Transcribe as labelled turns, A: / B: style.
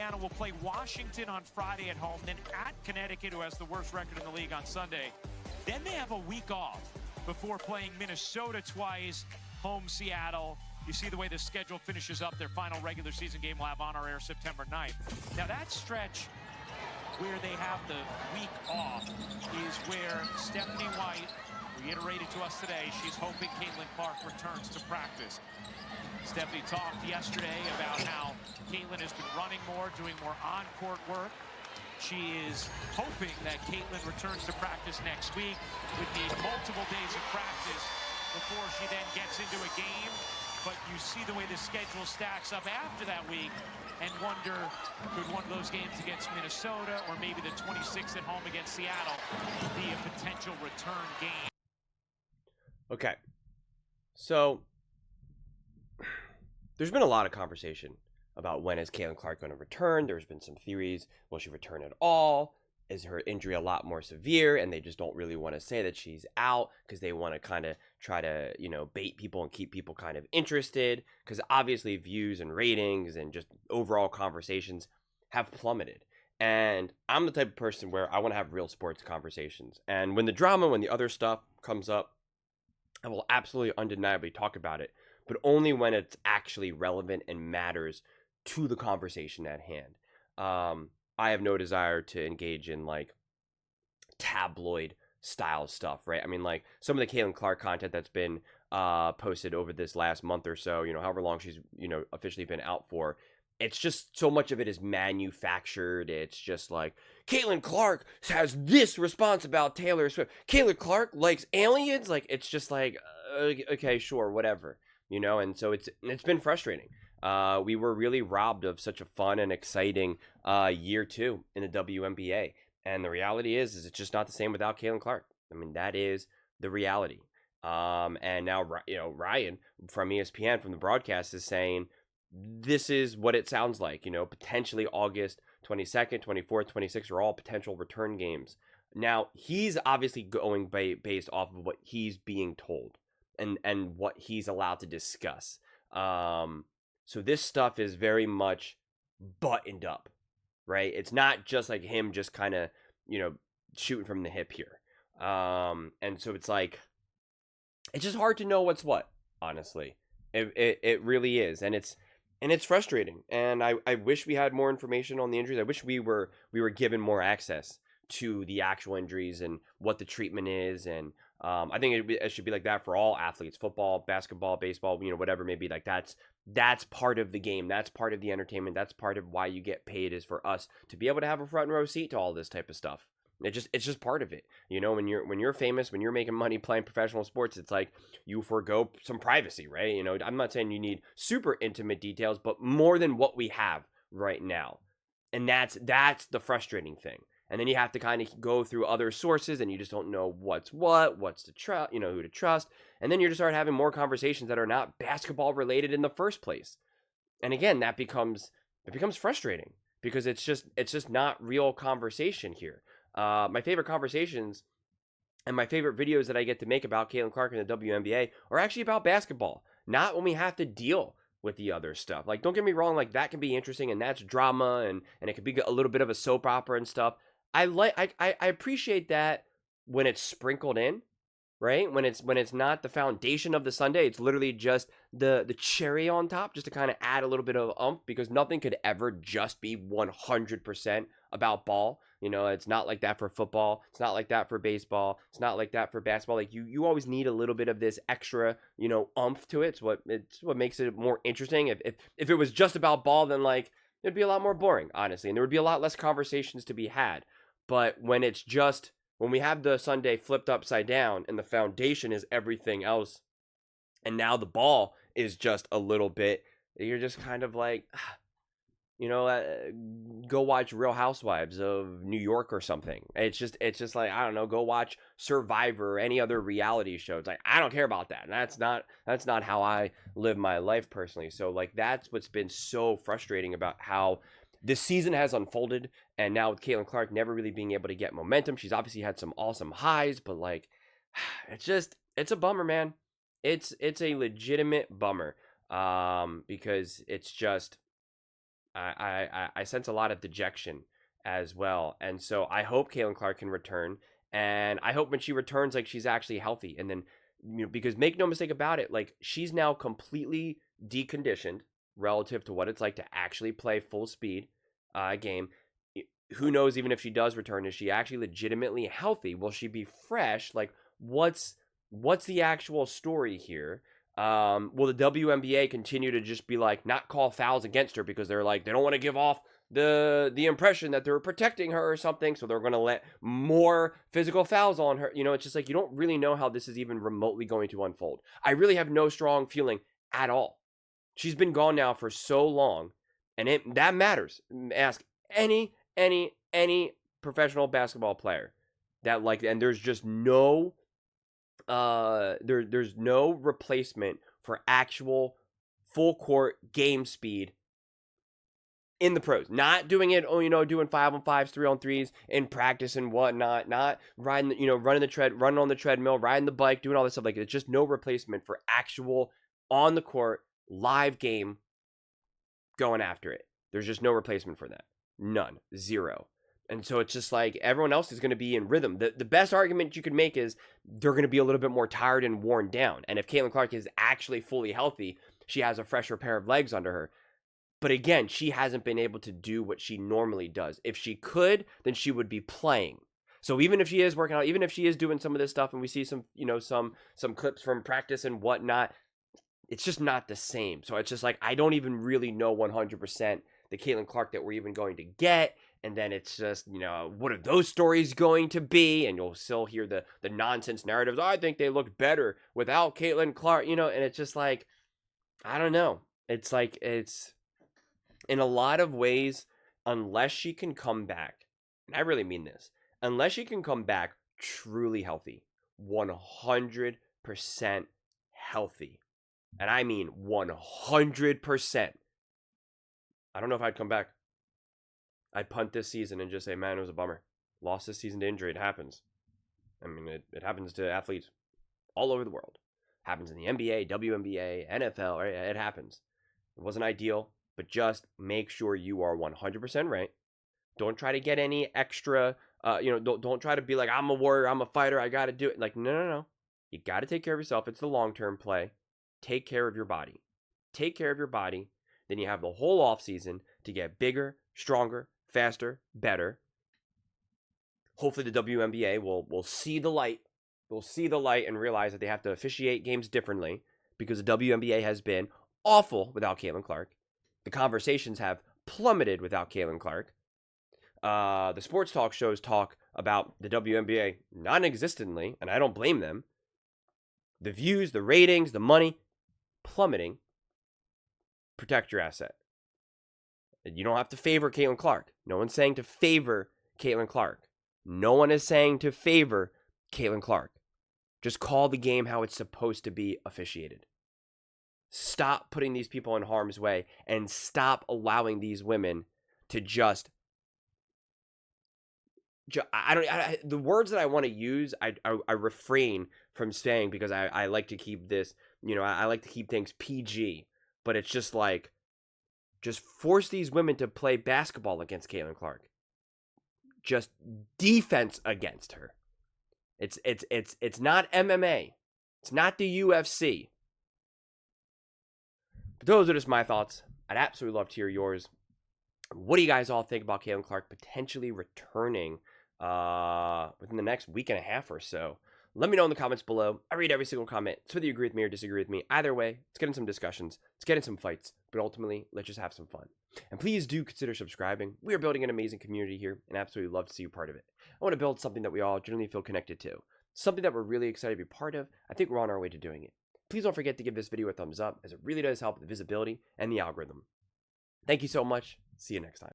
A: Indiana will play Washington on Friday at home, then at Connecticut, who has the worst record in the league, on Sunday. Then they have a week off before playing Minnesota twice, home Seattle. You see the way the schedule finishes up. Their final regular season game will have on our air September 9th. Now that stretch where they have the week off is where Stephanie White reiterated to us today she's hoping Caitlin Clark returns to practice. Stephanie talked yesterday about how Caitlin has been running more, doing more on-court work. She is hoping that Caitlin returns to practice next week. Would need multiple days of practice before she then gets into a game. But you see the way the schedule stacks up after that week and wonder, could one of those games against Minnesota or maybe the 26th at home against Seattle be a potential return game?
B: Okay. So there's been a lot of conversation about when is Caitlin Clark going to return. There's been some theories. Will she return at all? Is her injury a lot more severe and they just don't really want to say that she's out because they want to kind of try to, bait people and keep people kind of interested, because obviously views and ratings and just overall conversations have plummeted. And I'm the type of person where I want to have real sports conversations. And when the other stuff comes up, I will absolutely undeniably talk about it, but only when it's actually relevant and matters to the conversation at hand. I have no desire to engage in tabloid style stuff, right? I mean, some of the Caitlin Clark content that's been posted over this last month or so, however long she's, officially been out for, it's just so much of it is manufactured. It's just like, Caitlin Clark has this response about Taylor Swift. Caitlin Clark likes aliens. It's just okay, sure, whatever, and so it's been frustrating. We were really robbed of such a fun and exciting year 2 in the WNBA. And the reality is it's just not the same without Caitlin Clark. I mean, that is the reality. And now, Ryan from ESPN, from the broadcast, is saying this is what it sounds like. Potentially August 22nd, 24th, 26th are all potential return games. Now, he's obviously going based off of what he's being told and what he's allowed to discuss. So this stuff is very much buttoned up, right? It's not just like him just kind of, shooting from the hip here. And so it's just hard to know what's what, honestly. It really is. And it's frustrating. And I wish we had more information on the injuries. I wish we were given more access to the actual injuries and what the treatment is. And I think it should be like that for all athletes: football, basketball, baseball, whatever it may be. That's part of the game. That's part of the entertainment. That's part of why you get paid, is for us to be able to have a front row seat to all this type of stuff. It's just part of it. When you're famous, when you're making money playing professional sports, it's like you forgo some privacy, right? I'm not saying you need super intimate details, but more than what we have right now. And that's the frustrating thing. And then you have to kind of go through other sources, and you just don't know what's to trust, who to trust. And then you just start having more conversations that are not basketball related in the first place. And again, it becomes frustrating because it's just not real conversation here. My favorite conversations and my favorite videos that I get to make about Caitlin Clark and the WNBA are actually about basketball, not when we have to deal with the other stuff. Don't get me wrong, that can be interesting, and that's drama, and it could be a little bit of a soap opera and stuff. I appreciate that when it's sprinkled in, right? When it's not the foundation of the sundae, it's literally just the cherry on top, just to kind of add a little bit of oomph, because nothing could ever just be 100% about ball. It's not like that for football. It's not like that for baseball. It's not like that for basketball. You always need a little bit of this extra, oomph to it. It's what makes it more interesting. If it was just about ball, then it'd be a lot more boring, honestly, and there would be a lot less conversations to be had. But when we have the sundae flipped upside down and the foundation is everything else, and now the ball is just a little bit, you're just kind of go watch Real Housewives of New York or something. It's just I don't know, go watch Survivor or any other reality show. It's I don't care about that. And that's not how I live my life personally. So that's what's been so frustrating about how this season has unfolded. And now with Caitlin Clark never really being able to get momentum, she's obviously had some awesome highs, but it's a bummer, man. It's a legitimate bummer, because it's just, I sense a lot of dejection as well. And so I hope Caitlin Clark can return. And I hope when she returns, like, she's actually healthy. And then, because make no mistake about it, like, she's now completely deconditioned relative to what it's like to actually play full speed game. Who knows, even if she does return, is she actually legitimately healthy? Will she be fresh? Like, what's the actual story here? Will the WNBA continue to just be like, not call fouls against her because they're like, they don't want to give off the impression that they're protecting her or something, so they're going to let more physical fouls on her? It's just like, you don't really know how this is even remotely going to unfold. I really have no strong feeling at all. She's been gone now for so long, and that matters. Ask any professional basketball player that, like, and there's just no there's no replacement for actual full court game speed in the pros. Not doing it, doing 5-on-5s, 3-on-3s in practice and whatnot. Not riding, running on the treadmill, riding the bike, doing all this stuff. Like, it's just no replacement for actual on the court live game going after it. There's just no replacement for that. None. Zero. And so it's just like everyone else is going to be in rhythm. The best argument you could make is they're going to be a little bit more tired and worn down. And if Caitlin Clark is actually fully healthy, she has a fresher pair of legs under her. But again, she hasn't been able to do what she normally does. If she could, then she would be playing. So even if she is working out, even if she is doing some of this stuff, and we see some, some clips from practice and whatnot, it's just not the same. So it's just like, I don't even really know 100% the Caitlin Clark that we're even going to get. And then it's just, what are those stories going to be? And you'll still hear the nonsense narratives. I think they look better without Caitlin Clark, and it's just like, I don't know. It's like, it's in a lot of ways, unless she can come back, and I really mean this, unless she can come back truly healthy, 100% healthy, and I mean 100%, I don't know if I'd come back. I'd punt this season and just say, man, it was a bummer. Lost this season to injury. It happens. I mean, it happens to athletes all over the world. It happens in the NBA, WNBA, NFL. Right? It happens. It wasn't ideal, but just make sure you are 100% right. Don't try to get any extra, don't try to be like, I'm a warrior, I'm a fighter, I got to do it. Like, no. You got to take care of yourself. It's the long-term play. Take care of your body. Take care of your body. Then you have the whole offseason to get bigger, stronger, faster, better. Hopefully the WNBA will see the light. They'll see the light and realize that they have to officiate games differently, because the WNBA has been awful without Caitlin Clark. The conversations have plummeted without Caitlin Clark. The sports talk shows talk about the WNBA non-existently, and I don't blame them. The views, the ratings, the money plummeting. Protect your asset. You don't have to favor Caitlin Clark. No one's saying to favor Caitlin Clark. No one is saying to favor Caitlin Clark. Just call the game how it's supposed to be officiated. Stop putting these people in harm's way, and stop allowing these women to just the words that I want to use, I refrain from saying, because I like to keep this, I like to keep things PG, but it's just like, just force these women to play basketball against Caitlin Clark. Just defense against her. It's not MMA. It's not the UFC. But those are just my thoughts. I'd absolutely love to hear yours. What do you guys all think about Caitlin Clark potentially returning within the next week and a half or so? Let me know in the comments below. I read every single comment. So whether you agree with me or disagree with me, either way, let's get in some discussions. Let's get in some fights. But ultimately, let's just have some fun. And please do consider subscribing. We are building an amazing community here, and absolutely love to see you part of it. I want to build something that we all generally feel connected to. Something that we're really excited to be part of. I think we're on our way to doing it. Please don't forget to give this video a thumbs up, as it really does help with the visibility and the algorithm. Thank you so much. See you next time.